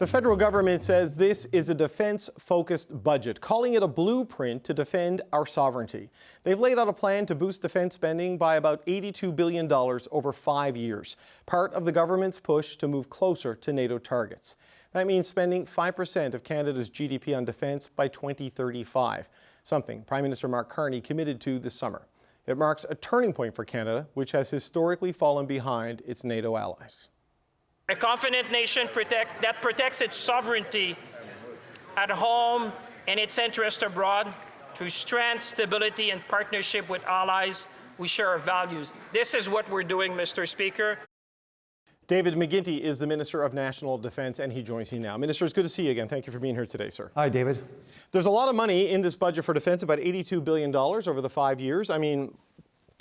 The federal government says this is a defense-focused budget, calling it a blueprint to defend our sovereignty. They've laid out a plan to boost defense spending by about $82 billion over 5 years, part of the government's push to move closer to NATO targets. That means spending 5% of Canada's GDP on defense by 2035, something Prime Minister Mark Carney committed to this summer. It marks a turning point for Canada, which has historically fallen behind its NATO allies. A confident nation that protects its sovereignty at home and its interests abroad through strength, stability, and partnership with allies we share our values. This is what we're doing, Mr. Speaker. David McGuinty is the Minister of National Defence, and he joins me now. Minister, it's good to see you again. Thank you for being here today, sir. Hi, David. There's a lot of money in this budget for defence, about $82 billion over the 5 years. I mean,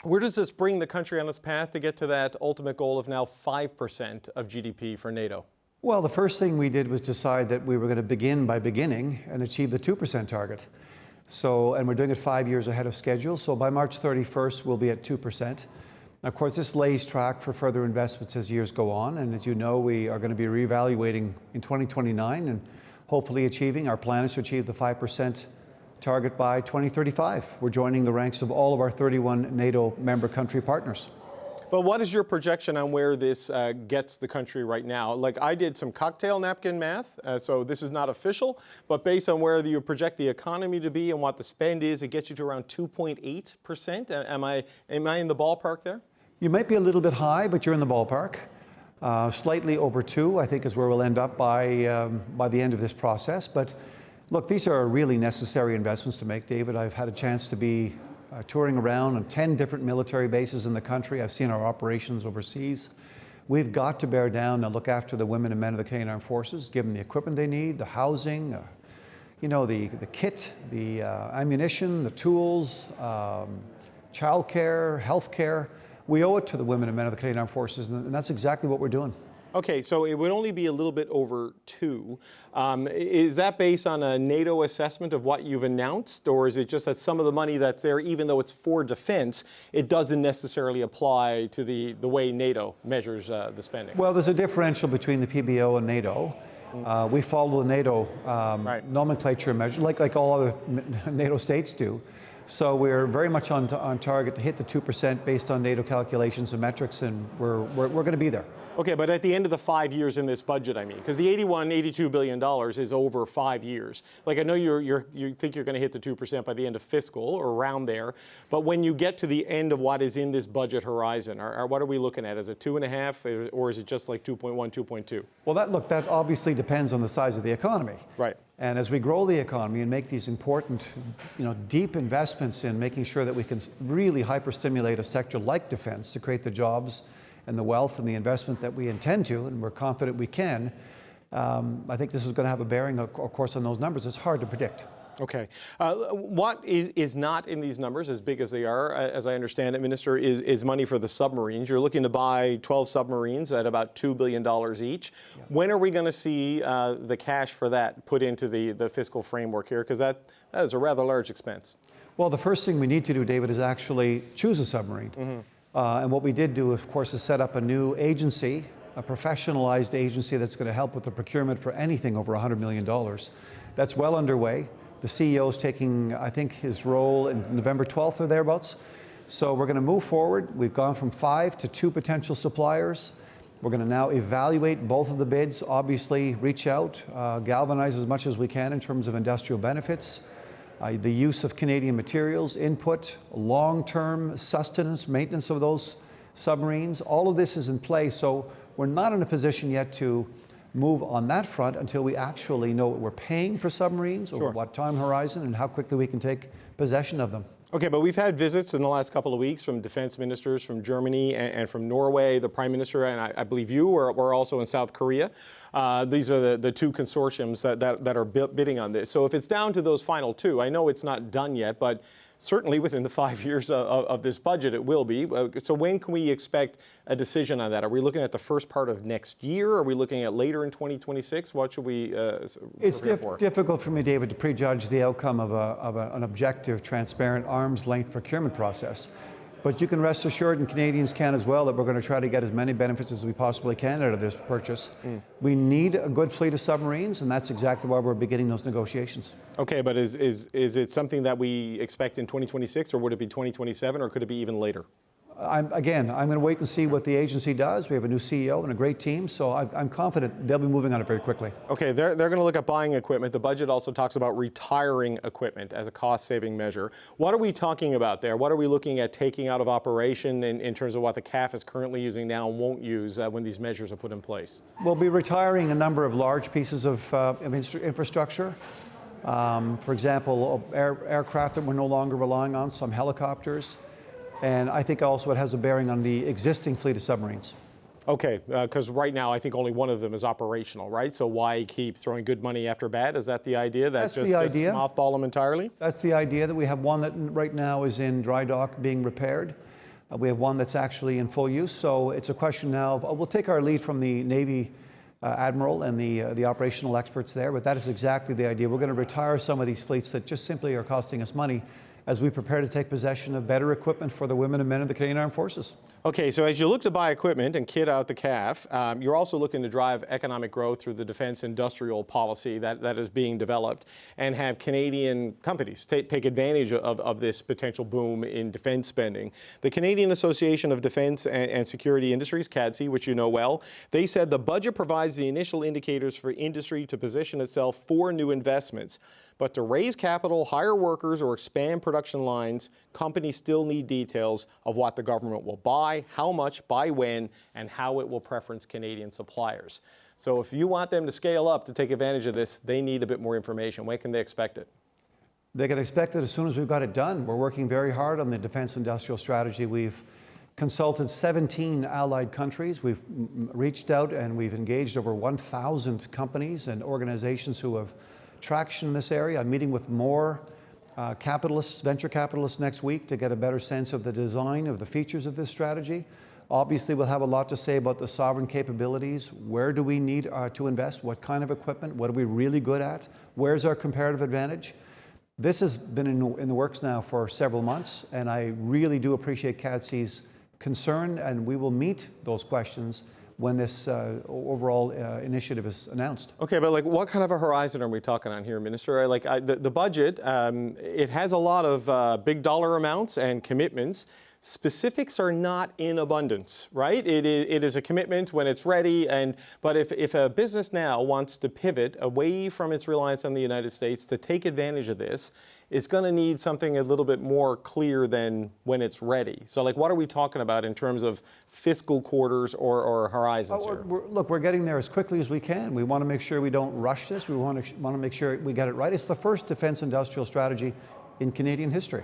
where does this bring the country on its path to get to that ultimate goal of now 5% of GDP for NATO? Well, the first thing we did was decide that we were going to begin by beginning and achieve the 2% target. And we're doing it 5 years ahead of schedule. So by March 31st, we'll be at 2%. Of course, this lays track for further investments as years go on. And as you know, we are going to be reevaluating in 2029 and hopefully achieving. Our plan is to achieve the 5% target by 2035. We're joining the ranks of all of our 31 NATO member country partners. But what is your projection on where this gets the country right now? Like, I did some cocktail napkin math, so this is not official, but based on where you project the economy to be and what the spend is, it gets you to around 2.8%. Am I in the ballpark there? You might be a little bit high, but you're in the ballpark. Slightly over 2, I think, is where we'll end up by the end of this process. But look, these are really necessary investments to make, David. I've had a chance to be touring around on 10 different military bases in the country. I've seen our operations overseas. We've got to bear down and look after the women and men of the Canadian Armed Forces, give them the equipment they need, the housing, the kit, the ammunition, the tools, childcare, healthcare. We owe it to the women and men of the Canadian Armed Forces, and that's exactly what we're doing. Okay, so it would only be a little bit over 2. Is that based on a NATO assessment of what you've announced, or is it just that some of the money that's there, even though it's for defense, it doesn't necessarily apply to the way NATO measures the spending? Well, there's a differential between the PBO and NATO. We follow the NATO nomenclature measure, like all other NATO states do. So we're very much on target to hit the 2% based on NATO calculations and metrics, and we're going to be there. Okay, but at the end of the 5 years in this budget, I mean, because the $82 billion is over 5 years. Like, I know you think you're going to hit the 2% by the end of fiscal or around there, but when you get to the end of what is in this budget horizon, what are we looking at? Is it 2.5, or is it just like 2.1, 2.2? Well, that obviously depends on the size of the economy. Right. And as we grow the economy and make these important, deep investments in making sure that we can really hyper-stimulate a sector like defense to create the jobs and the wealth and the investment that we intend to, and we're confident we can, I think this is going to have a bearing, of course, on those numbers. It's hard to predict. Okay. What is not in these numbers, as big as they are, as I understand it, Minister, is money for the submarines. You're looking to buy 12 submarines at about $2 billion each. Yeah. When are we going to see the cash for that put into the fiscal framework here? Because that is a rather large expense. Well, the first thing we need to do, David, is actually choose a submarine. Mm-hmm. And what we did do, of course, is set up a new agency, a professionalized agency that's going to help with the procurement for anything over $100 million. That's well underway. The CEO is taking, I think, his role in November 12th or thereabouts. So we're going to move forward. We've gone from 5 to 2 potential suppliers. We're going to now evaluate both of the bids, obviously reach out, galvanize as much as we can in terms of industrial benefits, the use of Canadian materials, input, long-term sustenance, maintenance of those submarines. All of this is in place. So we're not in a position yet to move on that front until we actually know what we're paying for submarines, over what time horizon, and how quickly we can take possession of them. Okay, but we've had visits in the last couple of weeks from defense ministers from Germany and from Norway. The Prime Minister and I believe you were also in South Korea. These are the two consortiums that are bidding on this. So if it's down to those final 2, I know it's not done yet, but certainly within the 5 years of this budget, it will be. So when can we expect a decision on that? Are we looking at the first part of next year? Are we looking at later in 2026? What should we It's difficult for me, David, to prejudge the outcome of an objective, transparent, arm's-length procurement process. But you can rest assured, and Canadians can as well, that we're going to try to get as many benefits as we possibly can out of this purchase. We need a good fleet of submarines, and that's exactly why we're beginning those negotiations. Okay, but is it something that we expect in 2026, or would it be 2027, or could it be even later? I'm going to wait and see what the agency does. We have a new CEO and a great team, so I'm confident they'll be moving on it very quickly. Okay, they're going to look at buying equipment. The budget also talks about retiring equipment as a cost-saving measure. What are we talking about there? What are we looking at taking out of operation in terms of what the CAF is currently using now and won't use when these measures are put in place? We'll be retiring a number of large pieces of infrastructure. For example, aircraft that we're no longer relying on, some helicopters. And I think also it has a bearing on the existing fleet of submarines. Okay, because right now I think only one of them is operational, right? So why keep throwing good money after bad? Is that the idea? That's the idea. Just mothball them entirely? That's the idea, that we have one that right now is in dry dock being repaired. We have one that's actually in full use. So it's a question now of, we'll take our lead from the Navy Admiral and the operational experts there, but that is exactly the idea. We're going to retire some of these fleets that just simply are costing us money as we prepare to take possession of better equipment for the women and men of the Canadian Armed Forces. Okay, so as you look to buy equipment and kit out the CAF, you're also looking to drive economic growth through the defence industrial policy that is being developed, and have Canadian companies take advantage of this potential boom in defence spending. The Canadian Association of Defence and Security Industries, CADSE, which you know well, they said the budget provides the initial indicators for industry to position itself for new investments. But to raise capital, hire workers, or expand production lines, companies still need details of what the government will buy, how much, by when, and how it will preference Canadian suppliers. So if you want them to scale up to take advantage of this, they need a bit more information. When can they expect it? They can expect it as soon as we've got it done. We're working very hard on the defence industrial strategy. We've consulted 17 allied countries. We've reached out and we've engaged over 1,000 companies and organizations who have traction in this area. I'm meeting with more capitalists, venture capitalists next week to get a better sense of the design of the features of this strategy. Obviously, we'll have a lot to say about the sovereign capabilities. Where do we need to invest? What kind of equipment? What are we really good at? Where's our comparative advantage? This has been in the works now for several months, and I really do appreciate CADSE's concern, and we will meet those questions when this overall initiative is announced. Okay, but like, what kind of a horizon are we talking on here, Minister? Like, the budget, it has a lot of big dollar amounts and commitments. Specifics are not in abundance, right? It is a commitment when it's ready, but if a business now wants to pivot away from its reliance on the United States to take advantage of this, it's going to need something a little bit more clear than when it's ready. So, like, what are we talking about in terms of fiscal quarters or horizons here? Look, we're getting there as quickly as we can. We want to make sure we don't rush this. We want to make sure we get it right. It's the first defence industrial strategy in Canadian history.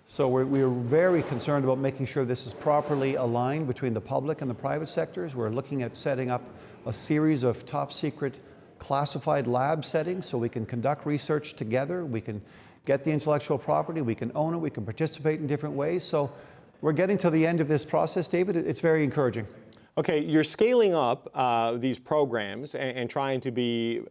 So we're very concerned about making sure this is properly aligned between the public and the private sectors. We're looking at setting up a series of top secret classified lab settings so we can conduct research together. We can get the intellectual property, we can own it, we can participate in different ways. So we're getting to the end of this process, David. It's very encouraging. Okay, you're scaling up these programs and trying to be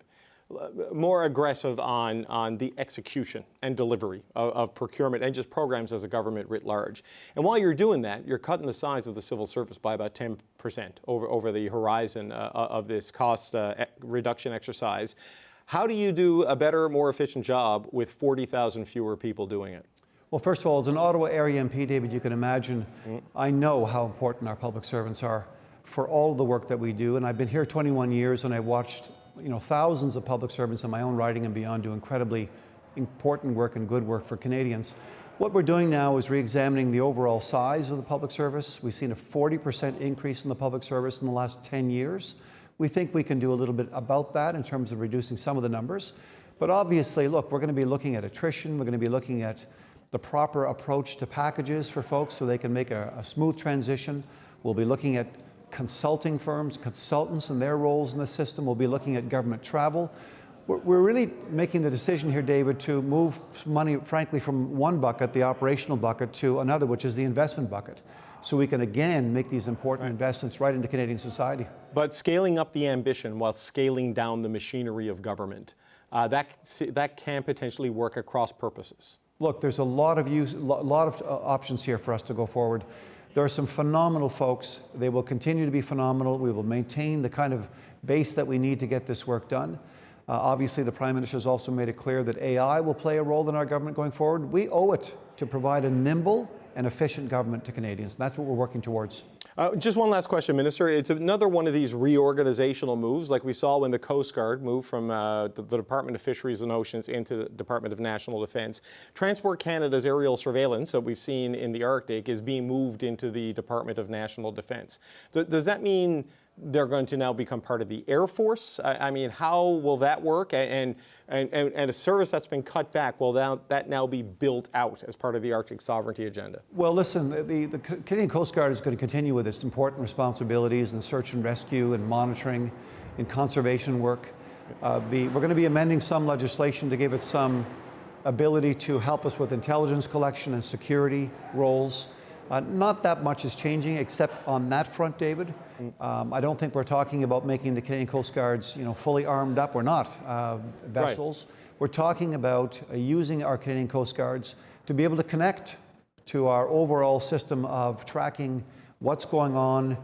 more aggressive on the execution and delivery of procurement and just programs as a government writ large. And while you're doing that, you're cutting the size of the civil service by about 10% over the horizon of this cost reduction exercise. How do you do a better, more efficient job with 40,000 fewer people doing it? Well, first of all, as an Ottawa area MP, David, you can imagine, I know how important our public servants are for all of the work that we do. And I've been here 21 years and I watched thousands of public servants in my own riding and beyond do incredibly important work and good work for Canadians. What we're doing now is re-examining the overall size of the public service. We've seen a 40% increase in the public service in the last 10 years. We think we can do a little bit about that in terms of reducing some of the numbers. But obviously, look, we're going to be looking at attrition. We're going to be looking at the proper approach to packages for folks so they can make a smooth transition. We'll be looking at consulting firms, consultants and their roles in the system. We'll be looking at government travel. We're really making the decision here, David, to move money, frankly, from one bucket, the operational bucket, to another, which is the investment bucket. So we can, again, make these important investments right into Canadian society. But scaling up the ambition while scaling down the machinery of government, that can potentially work at cross purposes. Look, there's a lot of options here for us to go forward. There are some phenomenal folks. They will continue to be phenomenal. We will maintain the kind of base that we need to get this work done. Obviously, the Prime Minister has also made it clear that AI will play a role in our government going forward. We owe it to provide a nimble and efficient government to Canadians. And that's what we're working towards. Just one last question, Minister. It's another one of these reorganizational moves, like we saw when the Coast Guard moved from the Department of Fisheries and Oceans into the Department of National Defence. Transport Canada's aerial surveillance that we've seen in the Arctic is being moved into the Department of National Defence. Does that mean they're going to now become part of the Air Force? I mean, how will that work? And a service that's been cut back, will that now be built out as part of the Arctic sovereignty agenda? Well, listen, the Canadian Coast Guard is going to continue with its important responsibilities in search and rescue and monitoring and conservation work. We're going to be amending some legislation to give it some ability to help us with intelligence collection and security roles. Not that much is changing except on that front, David. I don't think we're talking about making the Canadian Coast Guards, fully armed up. We're not vessels. Right. We're talking about using our Canadian Coast Guards to be able to connect to our overall system of tracking what's going on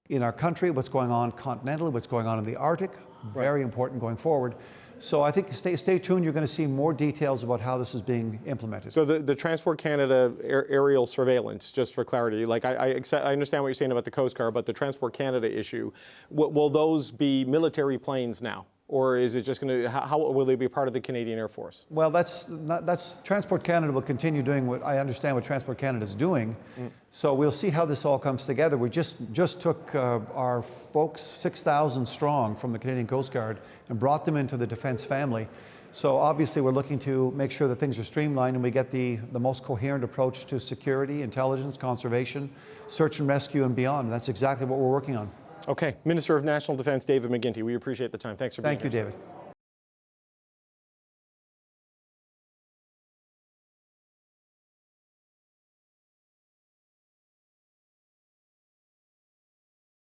in our country, what's going on continentally, what's going on in the Arctic. Very important going forward. So I think stay tuned. You're going to see more details about how this is being implemented. So the Transport Canada aerial surveillance, just for clarity, like I understand what you're saying about the Coast Guard, but the Transport Canada issue, will those be military planes now? Or is it just going to, how will they be part of the Canadian Air Force? Well, that's Transport Canada will continue doing what I understand what Transport Canada is doing. So we'll see how this all comes together. We just took our folks, 6,000 strong from the Canadian Coast Guard, and brought them into the defence family. So obviously we're looking to make sure that things are streamlined and we get the most coherent approach to security, intelligence, conservation, search and rescue and beyond. And that's exactly what we're working on. Okay. Minister of National Defence David McGuinty, we appreciate the time. Thanks for being here. Thank you, David.